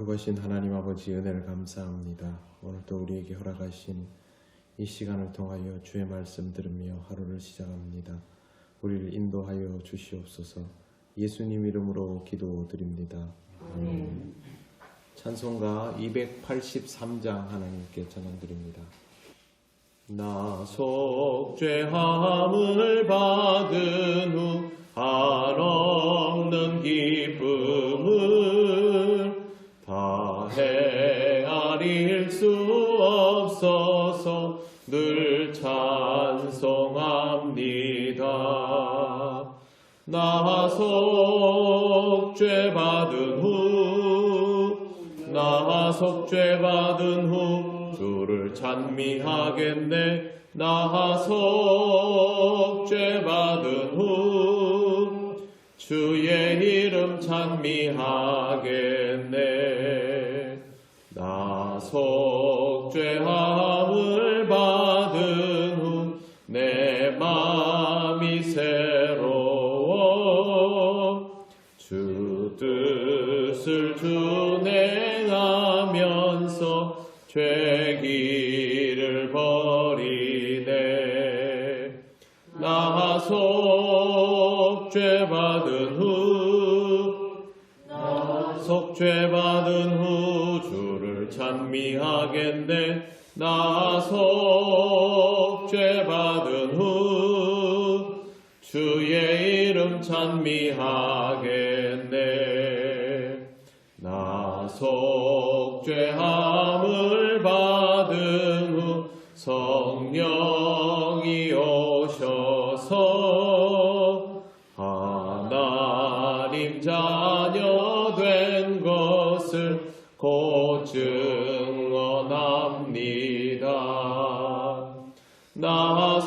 놀부하신 하나님 아버지 은혜를 감사합니다. 오늘도 우리에게 허락하신 이 시간을 통하여 주의 말씀 들으며 하루를 시작합니다. 우리를 인도하여 주시옵소서. 예수님 이름으로 기도드립니다. 아멘. 찬송가 283장 하나님께 찬양드립니다. 나 속죄함을 받은 후 한없는 기쁨을 다 헤아릴 수 없어서 늘 찬송합니다. 나 속죄받은 후 주를 찬미하겠네. 나 속죄받은 후 주의 이름 찬미하겠네. 나 속죄함을 받은 후 내 맘이 새로워 주 뜻을 준행하면서 죄길을 버리네. 나 속죄받은 후 주를 찬미하겠네. 나 속죄받은 후 주의 이름 찬미하겠네. 나 속죄함을 받은 후 성령이 오셔서 하나님 자녀 된 것을 곧 증언합니다. 나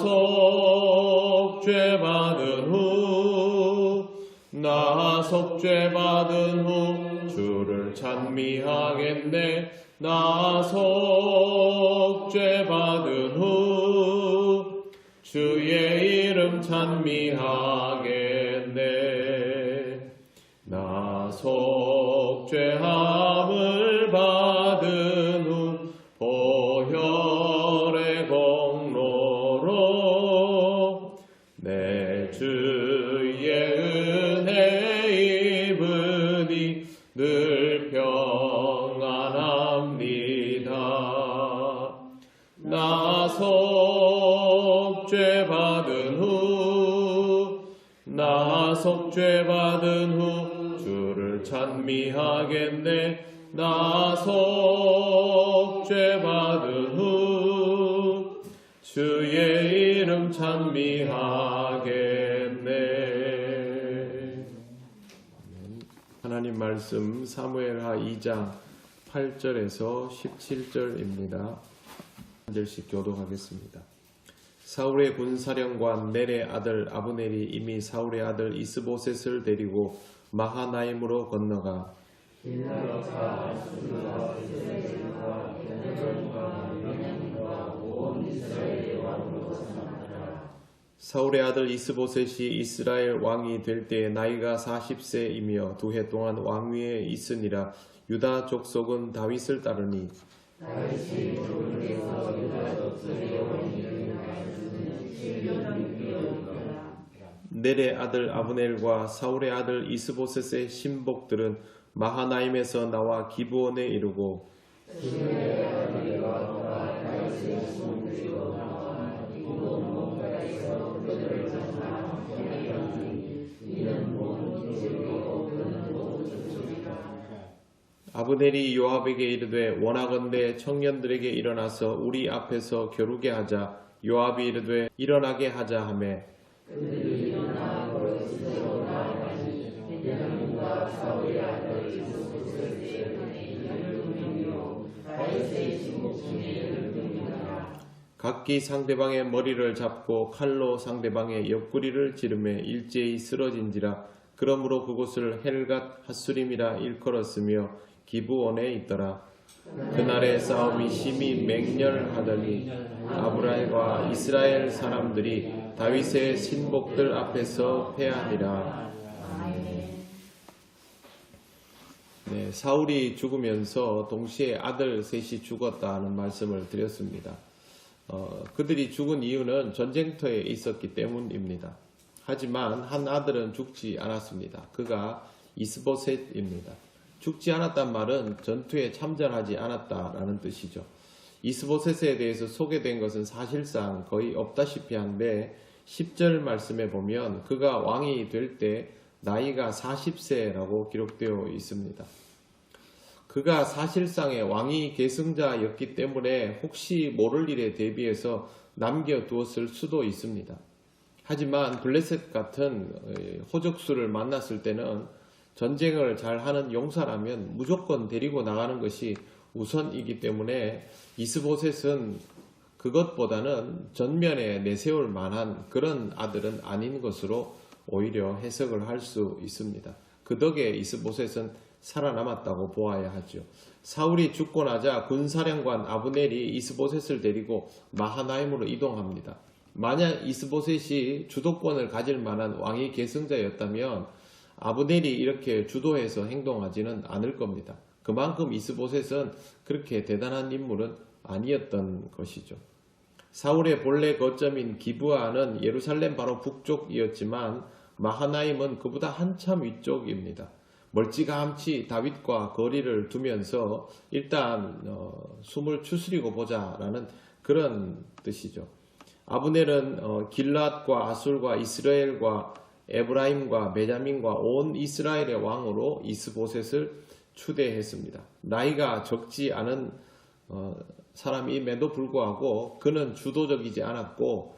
속죄받은 후 주를 찬미하겠네. 나 속죄받은 후 주의 이름 찬미하겠네. 나 속죄함을 받은 후 보혈의 공로로 내 주의 은혜 입으니 늘 평안합니다. 나 속죄받은 후 주를 찬미하겠네. 나 속죄받은 후 주의 이름 찬미하겠네. 하나님 말씀 사무엘하 2장 8절에서 17절입니다. 한 절씩 교독하겠습니다. 사울의 군사령관 넬의 아들 아브넬이 이미 사울의 아들 이스보셋을 데리고 마하나임으로 건너가 사울의 아들 이스보셋이 이스라엘 왕이 될 때 나이가 40세이며 2해 동안 왕위에 있으니라. 유다 족속은 다윗을 따르니 넬의 아들 아브넬과 사울의 아들 이스보셋의 신복들은 마하나임에서 나와 기브온에 이르고 아브넬이 요압에게 이르되 원하건대 청년들에게 일어나서 우리 앞에서 겨루게 하자. 요압이 이르되 일어나게 하자 하매 각기 상대방의 머리를 잡고 칼로 상대방의 옆구리를 찌르매 일제히 쓰러진지라. 그러므로 그곳을 헬갓 핫수림이라 일컬었으며 기브온에 있더라. 그날의 싸움이 심히 맹렬하더니 아브랄과 이스라엘 사람들이 다윗의 신복들 앞에서 패하니라. 네, 사울이 죽으면서 동시에 아들 셋이 죽었다는 말씀을 드렸습니다. 그들이 죽은 이유는 전쟁터에 있었기 때문입니다. 하지만 한 아들은 죽지 않았습니다. 그가 이스보셋입니다. 죽지 않았단 말은 전투에 참전하지 않았다라는 뜻이죠. 이스보셋에 대해서 소개된 것은 사실상 거의 없다시피 한데 10절 말씀에 보면 그가 왕이 될 때 나이가 40세라고 기록되어 있습니다. 그가 사실상의 왕위 계승자였기 때문에 혹시 모를 일에 대비해서 남겨두었을 수도 있습니다. 하지만 블레셋 같은 호적수를 만났을 때는 전쟁을 잘하는 용사라면 무조건 데리고 나가는 것이 우선이기 때문에 이스보셋은 그것보다는 전면에 내세울 만한 그런 아들은 아닌 것으로 오히려 해석을 할 수 있습니다. 그 덕에 이스보셋은 살아남았다고 보아야 하죠. 사울이 죽고 나자 군사령관 아브넬이 이스보셋을 데리고 마하나임으로 이동합니다. 만약 이스보셋이 주도권을 가질 만한 왕위 계승자였다면 아브넬이 이렇게 주도해서 행동하지는 않을 겁니다. 그만큼 이스보셋은 그렇게 대단한 인물은 아니었던 것이죠. 사울의 본래 거점인 기브아는 예루살렘 바로 북쪽이었지만 마하나임은 그보다 한참 위쪽입니다. 멀찌감치 다윗과 거리를 두면서 일단 숨을 추스리고 보자라는 그런 뜻이죠. 아브넬은 길랏과 아술과 이스라엘과 에브라임과 베냐민과 온 이스라엘의 왕으로 이스보셋을 추대했습니다. 나이가 적지 않은 사람임에도 불구하고 그는 주도적이지 않았고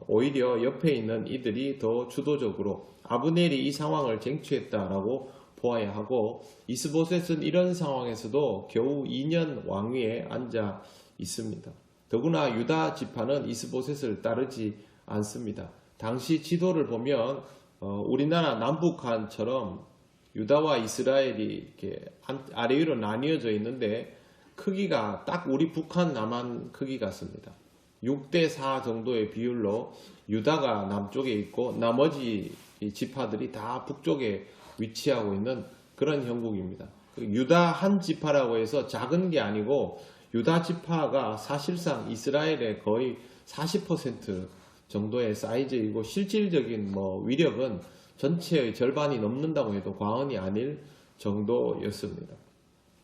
오히려 옆에 있는 이들이 더 주도적으로 아브넬이 이 상황을 쟁취했다라고 보아야 하고 이스보셋은 이런 상황에서도 겨우 2년 왕위에 앉아 있습니다. 더구나 유다 지파는 이스보셋을 따르지 않습니다. 당시 지도를 보면 우리나라 남북한처럼 유다와 이스라엘이 이렇게 아래 위로 나뉘어져 있는데 크기가 딱 우리 북한 남한 크기 같습니다. 6대4 정도의 비율로 유다가 남쪽에 있고 나머지 지파들이 다 북쪽에 위치하고 있는 그런 형국입니다. 유다 한 지파라고 해서 작은 게 아니고 유다 지파가 사실상 이스라엘의 거의 40% 정도의 사이즈이고 실질적인 위력은 전체의 절반이 넘는다고 해도 과언이 아닐 정도였습니다.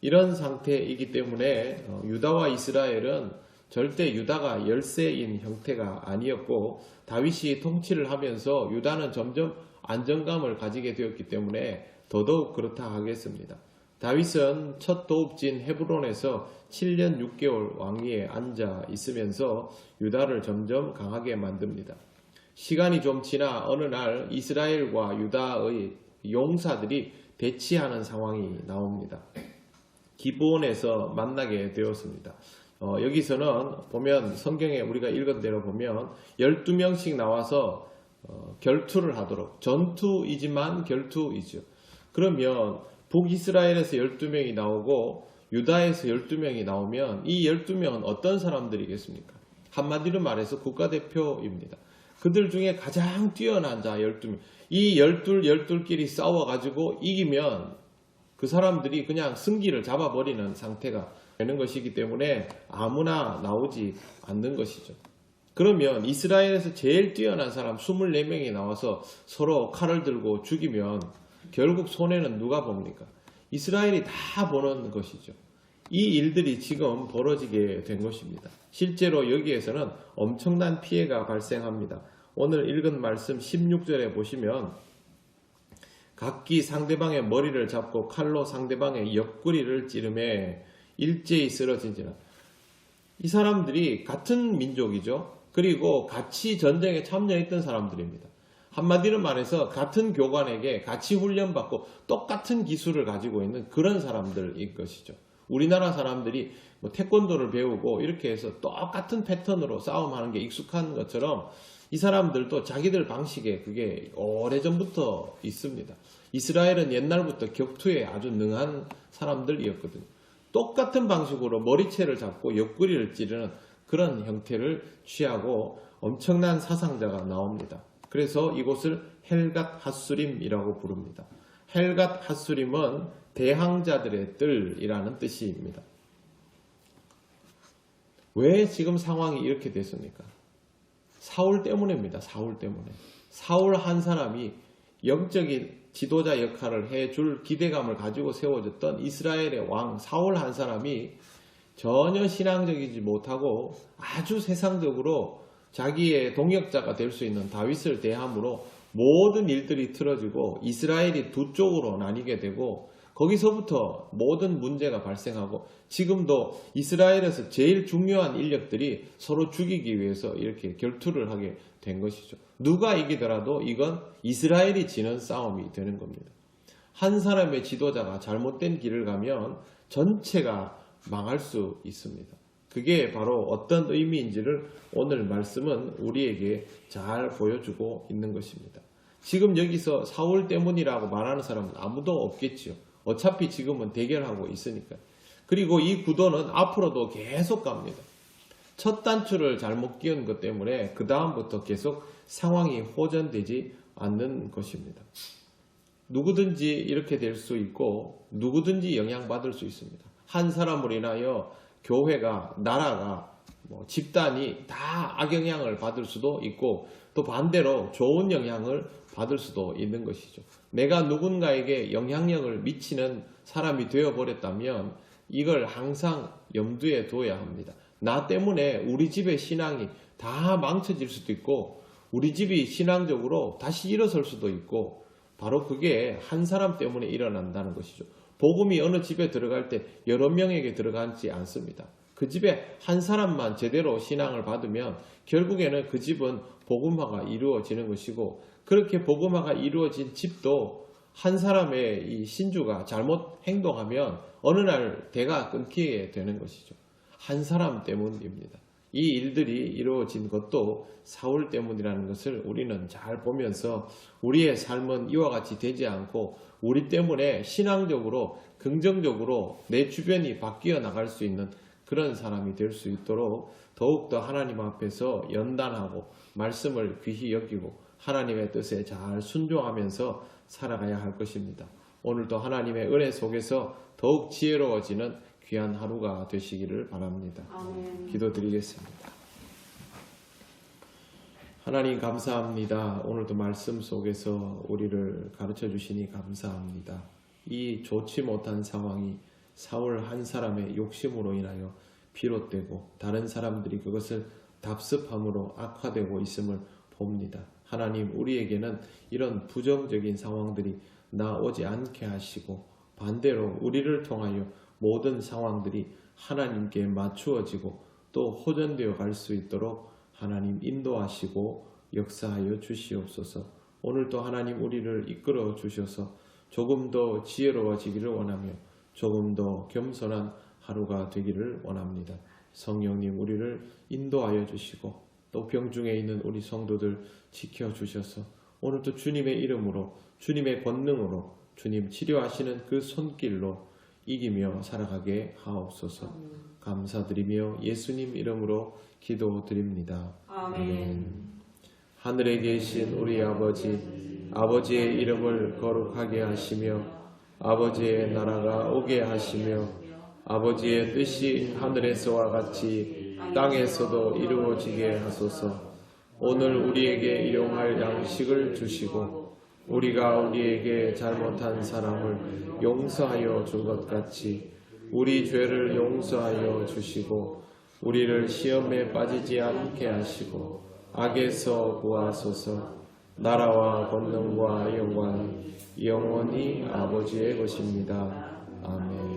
이런 상태이기 때문에 유다와 이스라엘은 절대 유다가 열세인 형태가 아니었고 다윗이 통치를 하면서 유다는 점점 안정감을 가지게 되었기 때문에 더더욱 그렇다 하겠습니다. 다윗은 첫 도읍진 헤브론에서 7년 6개월 왕위에 앉아 있으면서 유다를 점점 강하게 만듭니다. 시간이 좀 지나 어느 날 이스라엘과 유다의 용사들이 대치하는 상황이 나옵니다. 기브온에서 만나게 되었습니다. 여기서는 보면 성경에 우리가 읽은 대로 보면 12명씩 나와서 결투를 하도록 전투이지만 결투이죠. 그러면 북이스라엘에서 12명이 나오고 유다에서 12명이 나오면 이 12명은 어떤 사람들이겠습니까? 한마디로 말해서 국가대표입니다. 그들 중에 가장 뛰어난 자 12명. 이 12끼리 싸워가지고 이기면 그 사람들이 그냥 승기를 잡아버리는 상태가 되는 것이기 때문에 아무나 나오지 않는 것이죠. 그러면 이스라엘에서 제일 뛰어난 사람 24명이 나와서 서로 칼을 들고 죽이면 결국 손해는 누가 봅니까? 이스라엘이 다 보는 것이죠. 이 일들이 지금 벌어지게 된 것입니다. 실제로 여기에서는 엄청난 피해가 발생합니다. 오늘 읽은 말씀 16절에 보시면 각기 상대방의 머리를 잡고 칼로 상대방의 옆구리를 찌르매 일제히 쓰러진지라. 이 사람들이 같은 민족이죠. 그리고 같이 전쟁에 참여했던 사람들입니다. 한마디로 말해서 같은 교관에게 같이 훈련받고 똑같은 기술을 가지고 있는 그런 사람들인 것이죠. 우리나라 사람들이 태권도를 배우고 이렇게 해서 똑같은 패턴으로 싸움하는 게 익숙한 것처럼 이 사람들도 자기들 방식에 그게 오래전부터 있습니다. 이스라엘은 옛날부터 격투에 아주 능한 사람들이었거든요. 똑같은 방식으로 머리채를 잡고 옆구리를 찌르는 그런 형태를 취하고 엄청난 사상자가 나옵니다. 그래서 이곳을 헬갓 하수림이라고 부릅니다. 헬갓 핫수림은 대항자들의 뜰이라는 뜻입니다. 왜 지금 상황이 이렇게 됐습니까? 사울 때문입니다. 사울 때문에. 사울 한 사람이 영적인 지도자 역할을 해줄 기대감을 가지고 세워졌던 이스라엘의 왕 사울 한 사람이 전혀 신앙적이지 못하고 아주 세상적으로 자기의 동역자가 될 수 있는 다윗을 대함으로 모든 일들이 틀어지고 이스라엘이 두 쪽으로 나뉘게 되고 거기서부터 모든 문제가 발생하고 지금도 이스라엘에서 제일 중요한 인력들이 서로 죽이기 위해서 이렇게 결투를 하게 된 것이죠. 누가 이기더라도 이건 이스라엘이 지는 싸움이 되는 겁니다. 한 사람의 지도자가 잘못된 길을 가면 전체가 망할 수 있습니다. 그게 바로 어떤 의미인지를 오늘 말씀은 우리에게 잘 보여주고 있는 것입니다. 지금 여기서 사울 때문이라고 말하는 사람은 아무도 없겠지요. 어차피 지금은 대결하고 있으니까. 그리고 이 구도는 앞으로도 계속 갑니다. 첫 단추를 잘못 끼운 것 때문에 그 다음부터 계속 상황이 호전되지 않는 것입니다. 누구든지 이렇게 될 수 있고 누구든지 영향받을 수 있습니다. 한 사람으로 인하여 교회가, 나라가, 집단이 다 악영향을 받을 수도 있고 또 반대로 좋은 영향을 받을 수도 있는 것이죠. 내가 누군가에게 영향력을 미치는 사람이 되어버렸다면 이걸 항상 염두에 둬야 합니다. 나 때문에 우리 집의 신앙이 다 망쳐질 수도 있고 우리 집이 신앙적으로 다시 일어설 수도 있고 바로 그게 한 사람 때문에 일어난다는 것이죠. 복음이 어느 집에 들어갈 때 여러 명에게 들어가지 않습니다. 그 집에 한 사람만 제대로 신앙을 받으면 결국에는 그 집은 복음화가 이루어지는 것이고 그렇게 복음화가 이루어진 집도 한 사람의 이 신주가 잘못 행동하면 어느 날 대가 끊기게 되는 것이죠. 한 사람 때문입니다. 이 일들이 이루어진 것도 사울 때문이라는 것을 우리는 잘 보면서 우리의 삶은 이와 같이 되지 않고 우리 때문에 신앙적으로 긍정적으로 내 주변이 바뀌어 나갈 수 있는 그런 사람이 될 수 있도록 더욱더 하나님 앞에서 연단하고 말씀을 귀히 여기고 하나님의 뜻에 잘 순종하면서 살아가야 할 것입니다. 오늘도 하나님의 은혜 속에서 더욱 지혜로워지는 귀한 하루가 되시기를 바랍니다. 아멘. 기도드리겠습니다. 하나님 감사합니다. 오늘도 말씀 속에서 우리를 가르쳐 주시니 감사합니다. 이 좋지 못한 상황이 사울 한 사람의 욕심으로 인하여 비롯되고 다른 사람들이 그것을 답습함으로 악화되고 있음을 봅니다. 하나님 우리에게는 이런 부정적인 상황들이 나오지 않게 하시고 반대로 우리를 통하여 모든 상황들이 하나님께 맞추어지고 또 호전되어 갈 수 있도록 하나님 인도하시고 역사하여 주시옵소서. 오늘도 하나님 우리를 이끌어 주셔서 조금 더 지혜로워지기를 원하며 조금 더 겸손한 하루가 되기를 원합니다. 성령님 우리를 인도하여 주시고 또 병중에 있는 우리 성도들 지켜주셔서 오늘도 주님의 이름으로 주님의 권능으로 주님 치료하시는 그 손길로 이기며 살아가게 하옵소서. 감사드리며 예수님 이름으로 기도드립니다. 아멘. 하늘에 계신 우리 아버지, 아버지의 이름을 거룩하게 하시며 아버지의 나라가 오게 하시며 아버지의 뜻이 하늘에서와 같이 땅에서도 이루어지게 하소서. 오늘 우리에게 일용할 양식을 주시고 우리가 우리에게 잘못한 사람을 용서하여 준 것 같이 우리 죄를 용서하여 주시고 우리를 시험에 빠지지 않게 하시고 악에서 구하소서. 나라와 권능과 영광은 영원히 아버지의 것입니다. 아멘.